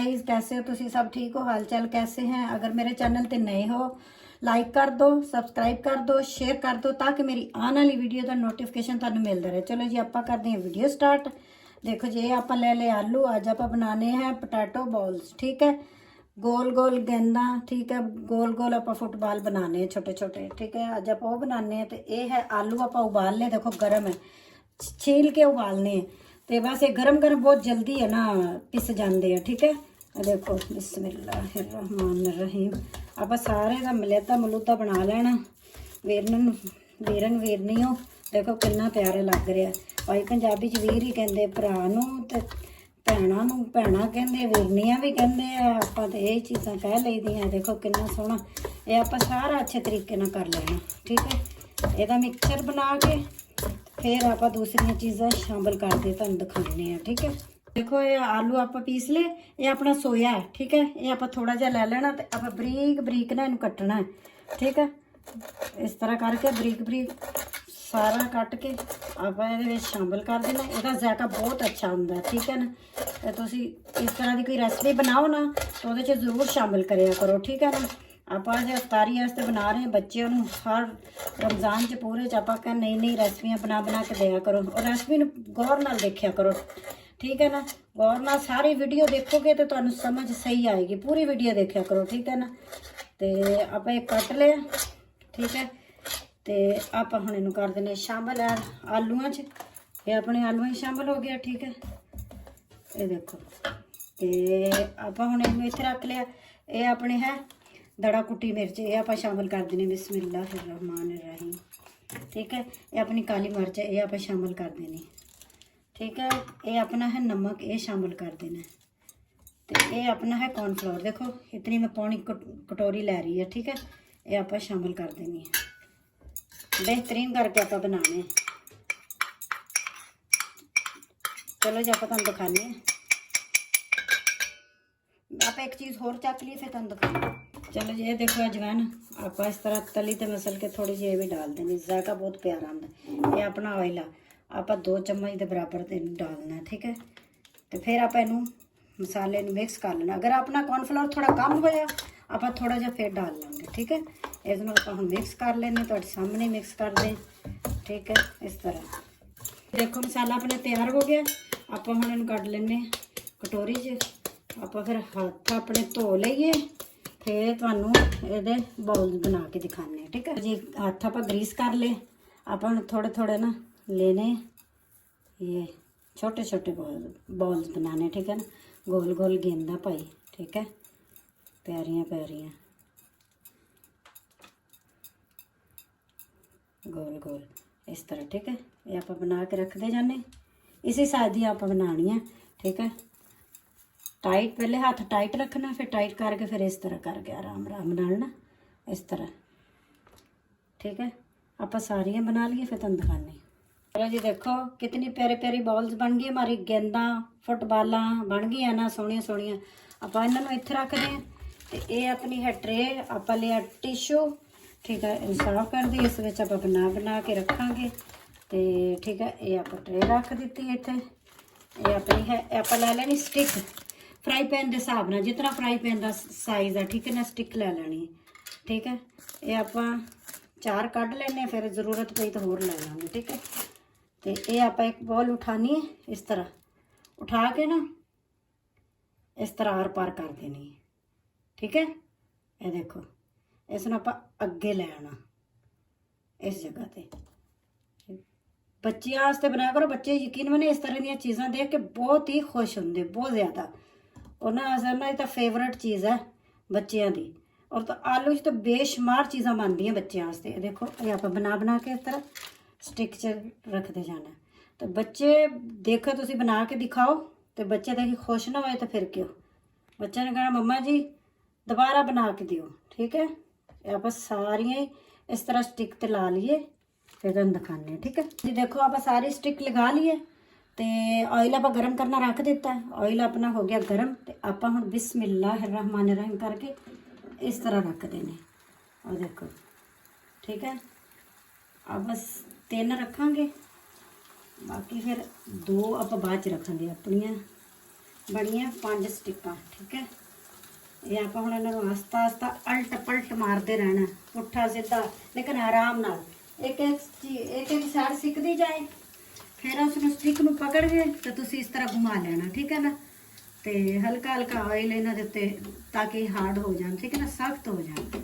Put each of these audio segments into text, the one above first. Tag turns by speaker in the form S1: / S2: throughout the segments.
S1: Guys, कैसे हो तुसी सब? ठीक हो? हाल चाल कैसे हैं? अगर मेरे चैनल ते नए हो लाइक कर दो, सबसक्राइब कर दो, शेयर कर दो ताकि मेरी आने वाली वीडियो का नोटिफिकेशन तुहानू मिलता रहे। चलो जी, आप करते हैं वीडियो स्टार्ट। देखो जी, आप ले ले आलू। अज आप बनाने हैं पोटैटो बॉल्स। ठीक है, गोल गोल गेंदा। ठीक है, गोल गोल आप फुटबॉल बनाने हैं छोटे छोटे। ठीक है, अज आप वो बनाने हैं। तो ये है आलू आप उबाल ले, देखो गर्म है, छील के उबालने हैं। तो बस ये गरम गरम बहुत जल्दी है ना पिस जाते हैं। ठीक है, देखो बिस्मिल्लाहिर्रहमानिर्रहीम। आप सारे का मिलेता मलूता बना लेना। वीरन वीरन वीरनीओ देखो कितना प्यारा लग रहा है। भाई पंजाबी च वीर ही कहते भरा नूं ते भैणा नूं भैणा कहते, वीरनियां भी कहते हैं। आप तो यही चीज़ां कह ली दियां। देखो कितना सोहना। ये आप सारा अच्छे तरीके ना कर लेना। ठीक है, ਇਹਦਾ मिक्सचर बना के फिर आप दूसरी चीज़ा शामिल करते तुम दिखाने हैं। ठीक है, देखो ये आलू आप पीस ले, ये अपना सोया है। ठीक है, ये आप थोड़ा जहा लै लेना, तो आप बरीक बरीक ना इन्हू कटना है। ठीक है, इस तरह करके बरीक बरीक सारा कट के आप ये शामिल कर देना। इसका जायका बहुत अच्छा होंगे। ठीक है ना, तो तुसी इस तरह की कोई रेसिपी बनाओ ना तो वो जरूर शामिल कराया करो। ठीक है ना, आप आज अफ्तारी वास्ते बना रहे हैं बच्चों को। हर रमज़ान च पूरे च आप नई नई रेसिपियाँ बना बना के दिया करो और रेसिपी गौर नाल देखा करो। ठीक है ना, गौर नाल सारी वीडियो देखोगे तो तुहानू समझ सही आएगी। पूरी वीडियो देखा करो। ठीक है ना, तो आप एक कट लिया। ठीक है, तो आप हम इनू कर देने शामिल आलूआं च। ये अपने आलूआं शामिल हो गया। ठीक है, ये देखो, तो आप हम इनू इत्थे रख लिया। ये अपने है दड़ा कुटी मिर्च, ये आप शामिल कर देने बिस्मिल्लाहिर्रहमानिर्रहीम। ठीक है, ये अपनी काली मिर्च ये आप शामिल कर देनी। ठीक है, ये अपना है नमक, ये शामिल कर देना। तो ये अपना है कॉर्नफ्लोर, देखो इतनी मैं पौनी कटोरी लै रही है। ठीक है, ये आप शामिल कर देनी है। बेहतरीन करके आप बनाने। चलो जी, आप दिखाने आप एक चीज़ होर चक ली फिर तुम दिखाने। चलो जी, ये देखो अजवाइन आप इस तरह तली ते मसल के थोड़ी जी भी डाल देनी। जायका बहुत प्यारा आता। ये अपना ऑयल आप 2 चम्मच के बराबर डालना है। ठीक है, तो फिर आप इनू मसाले मिक्स कर लेना। अगर अपना कॉर्नफ्लोर थोड़ा कम होया आप थोड़ा जहा फिर डाल लेंगे। ठीक है, इस आप मिक्स कर लेने, तो सामने मिक्स कर दें। ठीक है, इस तरह देखो मसाला अपने तैयार हो गया। आप हम इन कट लेने कटोरी च। आप फिर हाथ अपने धो लीए, फिर तुहानू ये बॉल्स बना के दिखाने। ठीक है जी, हाथ आप ग्रीस कर ले। आप थोड़े थोड़े ना लेने, ये छोटे छोटे बॉल्स बनाने। ठीक है ना, गोल गोल गेंदा पाई। ठीक है, प्यारियां प्यारियां गोल गोल इस तरह। ठीक है, ये आप बना के रखते जाने। इसी साइज दी आप बनानी है। ठीक है, टाइट पहले हाथ टाइट रखना, फिर टाइट करके फिर इस तरह करके आराम आराम नाल ना इस तरह। ठीक है, आप सारियाँ बना लिए फिर तुम दिखाने। चलो जी, देखो कितनी प्यारी प्यारी बॉल्स बन गई हमारी। गेंदा फुटबाल बन गई ना सोहनिया सोहनिया। आप इन्होंने इत्थे रख दें। तो ये अपनी है ट्रे, आप लिया टिशू। ठीक है, साफ कर दी, इस विच आप बना बना के रखांगे। तो ठीक है, ये आप ट्रे रख दी इत्थे। ये अपनी है आप लै लेनी स्टिक, फ्राई पैन के हिसाब न जितना फ्राई पैन का साइज़ है। ठीक है ना, स्टिक लै लेनी। ठीक है, ये आप 4 कढ़ लेने, फिर जरूरत पई तो होर लै लेंगे। ठीक है, तो ये आप एक बॉल उठानी है, इस तरह उठा के ना इस तरह आर पार कर देनी है। ठीक है, ये देखो इसनों आप अगे लै आना इस जगह ते। बच्चों वास्ते बनाया करो, बच्चे यकीन मने इस तरह दी चीज़ां देख के बहुत ही खुश होंगे, बहुत ज़्यादा। उन्होंने तो फेवरेट चीज़ है बच्चों की। और तो आलू तो बेशुमार चीज़ां बनती बच्चों वास्ते। देखो ये आप बना बना के इस तरह स्टिक च रखते जाना। तो बच्चे देखो तुम बना के दिखाओ, तो बच्चे देखिए खुश ना होए तो फिर क्यों। बच्चे ने कहना मम्मा जी दोबारा बना के दियो। ठीक है, आप सारियाँ इस तरह स्टिक ते ला लिए, फिर तुम दिखाने। ठीक है जी, देखो आप सारी स्टिक लगा लिए। तो ऑयल आप गर्म करना रख दिता है। ऑयल अपना हो गया गर्म। तो आप हम बिस्मिल्लाहिर्रहमानिर्रहीम करके इस तरह रख देने। और देखो ठीक है, आप बस 3 रखांगे, बाकी फिर 2 आप बाद च रखांगे अपनियां ਬਣੀਆਂ 5 ਸਟਿੱਕਾਂ। ਠੀਕ ਹੈ, ਇਹ ਆਪਾਂ ਹੁਣ ਇਹਨਾਂ ਨੂੰ ਆਸਤਾ ਆਸਤਾ ਅਲਟ ਪਲਟ ਮਾਰਦੇ ਰਹਿਣਾ, ਪੁੱਠਾ ਸਿੱਧਾ, ਲੇਕਿਨ ਆਰਾਮ ਨਾਲ। ਇੱਕ ਇੱਕ ਸਾਈਡ ਸਿੱਕਦੀ ਜਾਏ, ਫਿਰ ਉਸ ਨੂੰ ਸਟਿਕ ਨੂੰ ਪਕੜ ਕੇ ਤੇ ਤੁਸੀਂ ਇਸ ਤਰ੍ਹਾਂ ਘੁਮਾ ਲੈਣਾ। ਠੀਕ ਹੈ ਨਾ, ਤੇ ਹਲਕਾ ਹਲਕਾ ਆਇਲ ਇਹਨਾਂ ਦੇ ਉੱਤੇ ਤਾਂ ਕਿ ਹਾਰਡ ਹੋ ਜਾਣ। ਠੀਕ ਹੈ ਨਾ, ਸਖਤ ਹੋ ਜਾਣ।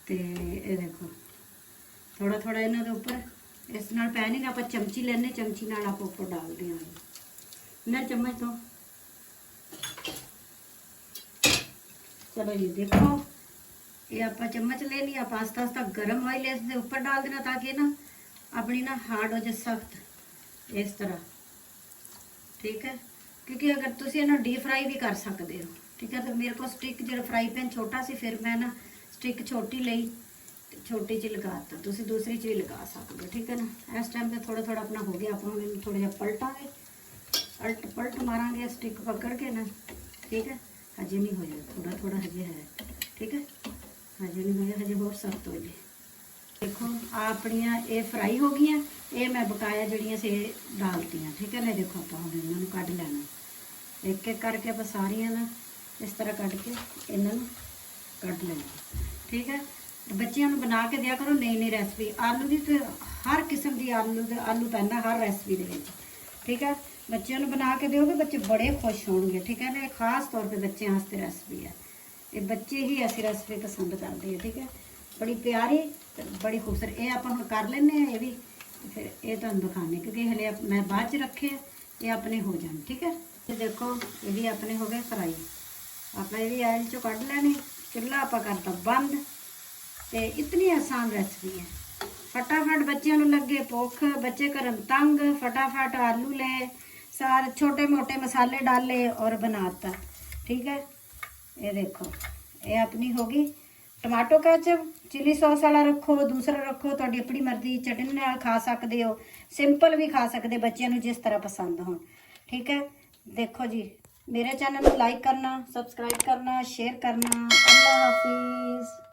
S1: ਤੇ ਇਹ ਦੇਖੋ ਥੋੜਾ ਥੋੜਾ ਇਹਨਾਂ ਦੇ ਉੱਪਰ ਇਸ ਨਾਲ ਪੈ ਨਹੀਂ, ਆਪਾਂ ਚਮਚੀ ਲੈਣੇ, ਚਮਚੀ ਨਾਲ ਆਪਾਂ ਉੱਪਰ ਡਾਲਦੇ ਹਾਂ। ਲੈ ਚਮਚ ਤੋਂ, चलो जी देखो, ये आप चम्मच ले लिया, आप आस्ता आस्ता गर्म ऑयल इसके ऊपर डाल देना ताकि ना अपनी ना हार्ड हो जाए, सख्त इस तरह। ठीक है, क्योंकि अगर तुम इन्हें डीप फ्राई भी कर सकते हो। ठीक है, तो मेरे को स्टिक जो फ्राई पैन छोटा सी, फिर मैं ना स्टिक छोटी ली, छोटी च लगाता, तुम दूसरी च भी लगा सकते हो। ठीक है ना, इस टाइम पे थोड़ा थोड़ा अपना हो गया, आप थोड़ा जहा पलटांगे, अल्ट पलट मारांगे स्टिक पकड़ के ना। ठीक है, हजे नहीं होया, थोड़ा थोड़ा हजे है। ठीक है, हजे नहीं होया, हजे बहुत सख्त हो जाए। देखो अपनिया ये फ्राई हो गई, ये मैं बकाया जड़ियाँ से डालती हैं। ठीक है ना, देखो आप हम इन्होंने कढ़ लेना, एक एक करके आप सारिया ना इस तरह कढ़ के इन्होंने कढ़ लेना। ठीक है, बच्चों को बना के दिया करो नई नई रेसिपी। आलू की तो हर किस्म की आलू पैंदा हर रेसिपी के। ठीक है, बच्चों को बना के दोगे, बच्चे बड़े खुश होंगे। ठीक है ना, खास तौर पे बच्चे वास्ते रेसिपी है, ये बच्चे ही ऐसी रेसिपी पसंद करते हैं। ठीक है, बड़ी प्यारी बड़ी खूबसूरत। ये आप कर लेने, ये भी फिर ये तुम दिखाने, क्योंकि हले मैं बाद च रखे, ये अपने हो जाए। ठीक है, ये देखो ये भी अपने हो गए फ्राई। आप ये भी ऑयल चो कढ़ लेने, चुल्हा आप करता बंद। तो इतनी आसान रेसिपी है, फटाफट बच्चों को लगे भुख, बच्चे करन तंग, फटाफट आलू ले, सारे छोटे मोटे मसाले डाले और बनाता। ठीक है, ये देखो ये अपनी होगी। टमाटो केचप, चिली सॉस वाला रखो, दूसरा रखो, थोड़ी अपनी मर्जी, चटनी नाल खा सकते हो, सिंपल भी खा सकते बच्चों को जिस तरह पसंद हो। ठीक है, देखो जी, मेरे चैनल को लाइक करना, सब्सक्राइब करना, शेयर करना। अल्लाह हाफिज़।